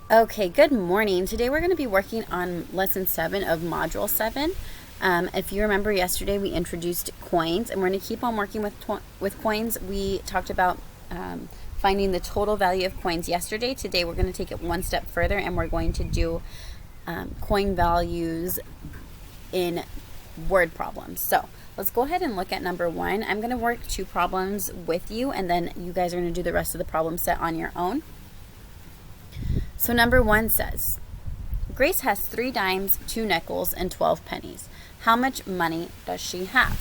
Okay, good morning. Today we're going to be working on lesson 7 of module 7. If you remember yesterday we introduced coins, and we're going to keep on working with coins. We talked about finding the total value of coins yesterday. Today we're going to take it one step further, and we're going to do coin values in word problems. So let's go ahead and look at number 1. I'm going to work 2 problems with you, and then you guys are going to do the rest of the problem set on your own. So number 1 says, Grace has 3 dimes, 2 nickels, and 12 pennies. How much money does she have?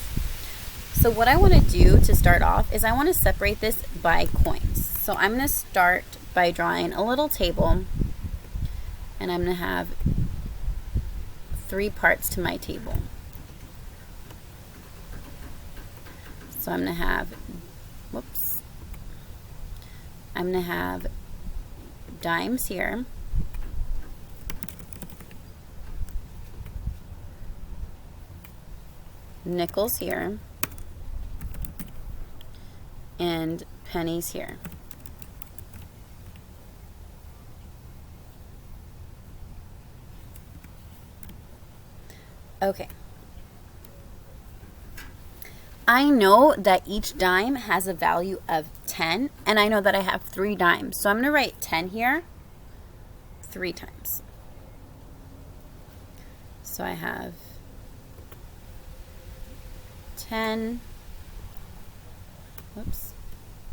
So what I want to do to start off is I want to separate this by coins. So I'm going to start by drawing a little table, and I'm going to have 3 parts to my table. So I'm going to have, I'm going to have dimes here, nickels here, and pennies here. Okay. I know that each dime has a value of 10, and I know that I have 3 dimes. So I'm going to write 10 here 3 times. So I have 10,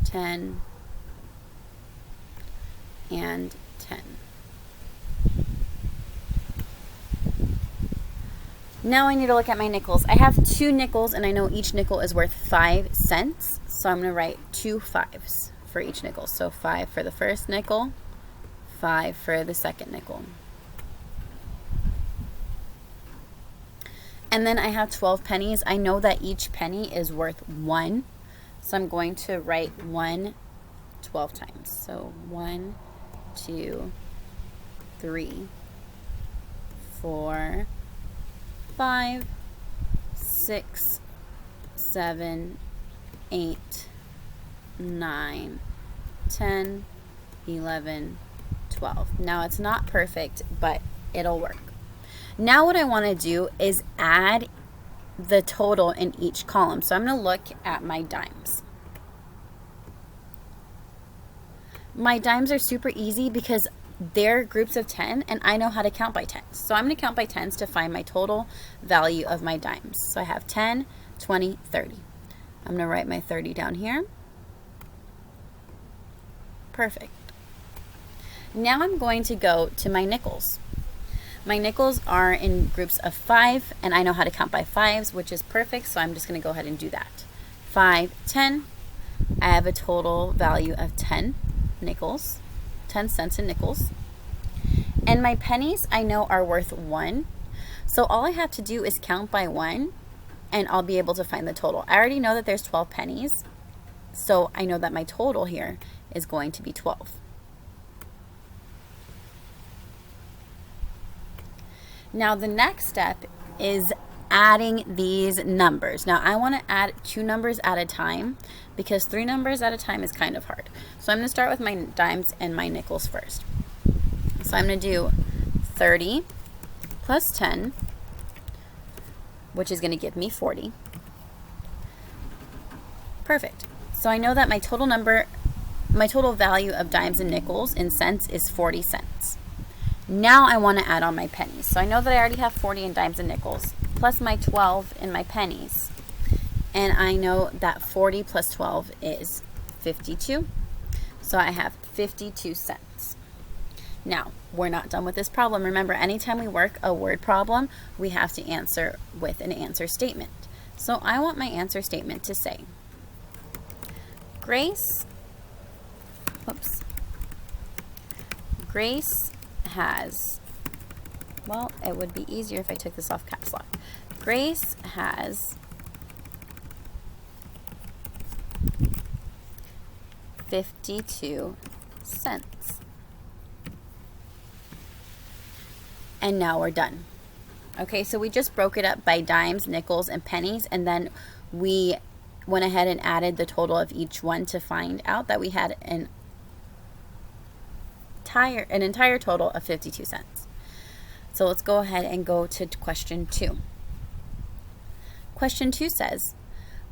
10, and 10. Now I need to look at my nickels. I have 2 nickels, and I know each nickel is worth 5 cents. So I'm going to write 2 5s for each nickel. So 5 for the first nickel, 5 for the second nickel. And then I have 12 pennies. I know that each penny is worth 1. So I'm going to write 1 12 times. So 1, 2, 3, 4, 5, 6, 7, 8, 9, 10, 11, 12. Now it's not perfect, but it'll work. Now what I want to do is add the total in each column. So I'm going to look at my dimes. My dimes are super easy because they're groups of 10, and I know how to count by 10s. So I'm going to count by 10s to find my total value of my dimes. So I have 10, 20, 30. I'm going to write my 30 down here. Perfect. Now I'm going to go to my nickels. My nickels are in groups of 5, and I know how to count by 5s, which is perfect, so I'm just going to go ahead and do that. 5, 10. I have a total value of 10 nickels. 10 cents in nickels. And my pennies I know are worth 1. So all I have to do is count by 1, and I'll be able to find the total. I already know that there's 12 pennies, so I know that my total here is going to be 12. Now the next step is adding these numbers. Now I want to add 2 numbers at a time because 3 numbers at a time is kind of hard. So I'm going to start with my dimes and my nickels first. So I'm going to do 30 plus 10, which is going to give me 40. Perfect. So I know that my total value of dimes and nickels in cents is 40 cents. Now I want to add on my pennies. So I know that I already have 40 in dimes and nickels, plus my 12 in my pennies. And I know that 40 plus 12 is 52. So I have 52 cents. Now, we're not done with this problem. Remember, anytime we work a word problem, we have to answer with an answer statement. So I want my answer statement to say, Grace has, well, it would be easier if I took this off caps lock. Grace has 52 cents. And now we're done. Okay, so we just broke it up by dimes, nickels, and pennies, and then we went ahead and added the total of each one to find out that we had an entire total of 52 cents. So let's go ahead and go to question 2. Question 2 says,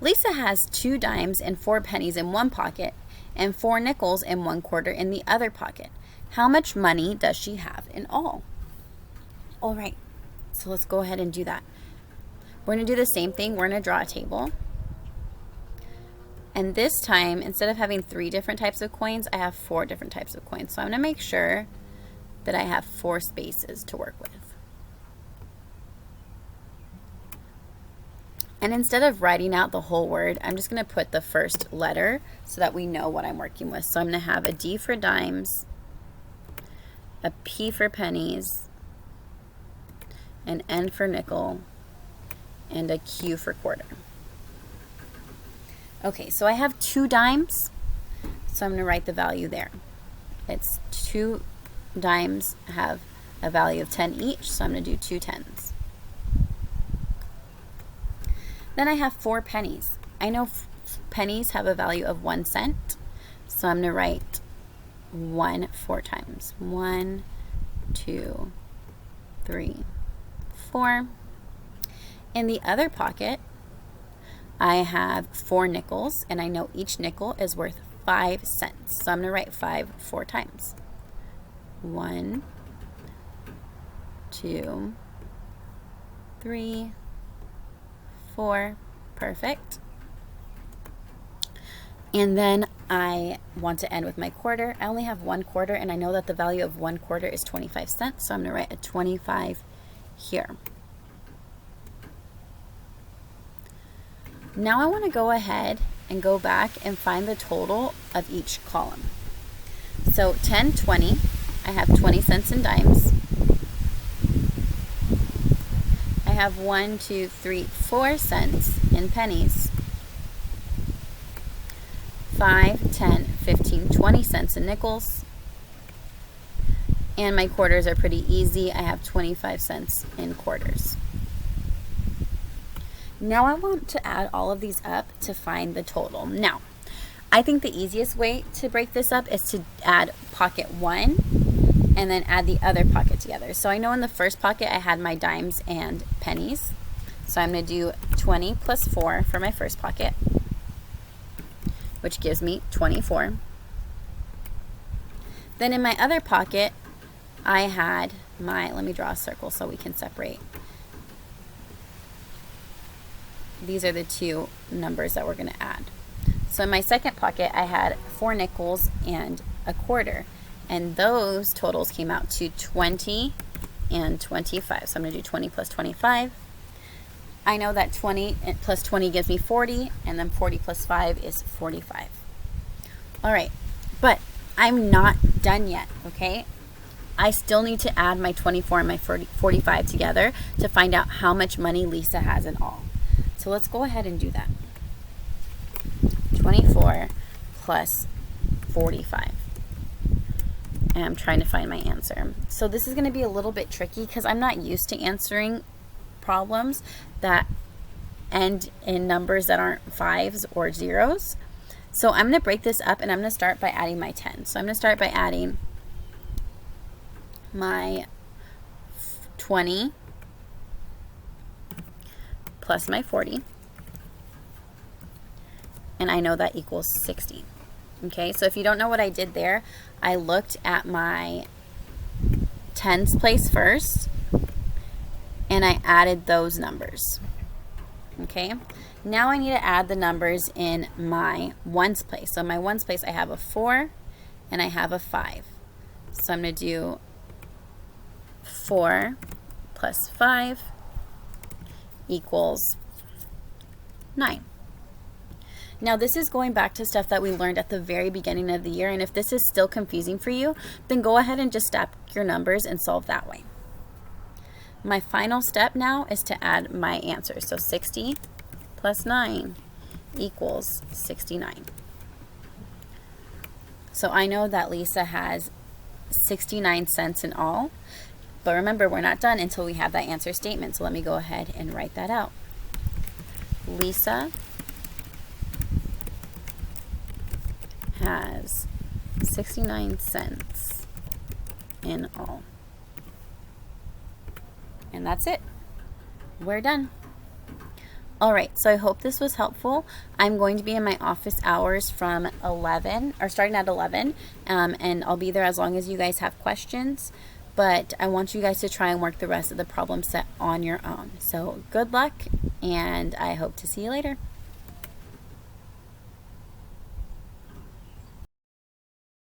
Lisa has 2 dimes and 4 pennies in one pocket and 4 nickels and 1 quarter in the other pocket. How much money does she have in all? All right, so let's go ahead and do that. We're going to do the same thing. We're going to draw a table. And this time, instead of having 3 different types of coins, I have 4 different types of coins. So I'm going to make sure that I have 4 spaces to work with. And instead of writing out the whole word, I'm just going to put the first letter so that we know what I'm working with. So I'm going to have a D for dimes, a P for pennies, an N for nickel, and a Q for quarter. Okay, so I have 2 dimes, so I'm going to write the value there. It's 2 dimes have a value of 10 each, so I'm going to do 2 tens. Then I have 4 pennies. I know pennies have a value of 1 cent, so I'm going to write 1 4 times. 1, 2, 3, 4. In the other pocket, I have 4 nickels, and I know each nickel is worth 5 cents. So I'm going to write 5 4 times. 1, 2, 3, 4. Perfect. And then I want to end with my quarter. I only have 1 quarter, and I know that the value of 1 quarter is 25 cents, so I'm going to write a 25 here. Now I want to go ahead and go back and find the total of each column. So 10, 20, I have 20 cents in dimes. I have 1, 2, 3, 4 cents in pennies. 5, 10, 15, 20 cents in nickels. And my quarters are pretty easy. I have 25 cents in quarters. Now I want to add all of these up to find the total. Now, I think the easiest way to break this up is to add pocket 1 and then add the other pocket together. So I know in the first pocket I had my dimes and pennies. So I'm going to do 20 plus 4 for my first pocket, which gives me 24. Then in my other pocket, I had my, let me draw a circle so we can separate. These are the 2 numbers that we're going to add. So in my second pocket, I had 4 nickels and a quarter. And those totals came out to 20 and 25. So I'm going to do 20 plus 25. I know that 20 plus 20 gives me 40, and then 40 plus 5 is 45. All right, but I'm not done yet, okay? I still need to add my 24 and my 45 together to find out how much money Lisa has in all. So let's go ahead and do that. 24 plus 45. And I'm trying to find my answer. So this is going to be a little bit tricky because I'm not used to answering problems that end in numbers that aren't 5s or 0s. So I'm going to break this up, and I'm going to start by adding my 10. So I'm going to start by adding my 20 plus my 40. And I know that equals 60. Okay, so if you don't know what I did there, I looked at my tens place first, and I added those numbers. Okay, now I need to add the numbers in my ones place. So in my ones place, I have a 4 and I have a 5. So I'm going to do 4 plus 5 equals 9. Now this is going back to stuff that we learned at the very beginning of the year, and if this is still confusing for you, then go ahead and just stack your numbers and solve that way. My final step now is to add my answers. So 60 plus 9 equals 69. So I know that Lisa has 69 cents in all, but remember, we're not done until we have that answer statement. So let me go ahead and write that out. Lisa has 69 cents in all. And that's it. We're done. All right, so I hope this was helpful. I'm going to be in my office hours from 11, or starting at 11, and I'll be there as long as you guys have questions. But I want you guys to try and work the rest of the problem set on your own. So good luck, and I hope to see you later.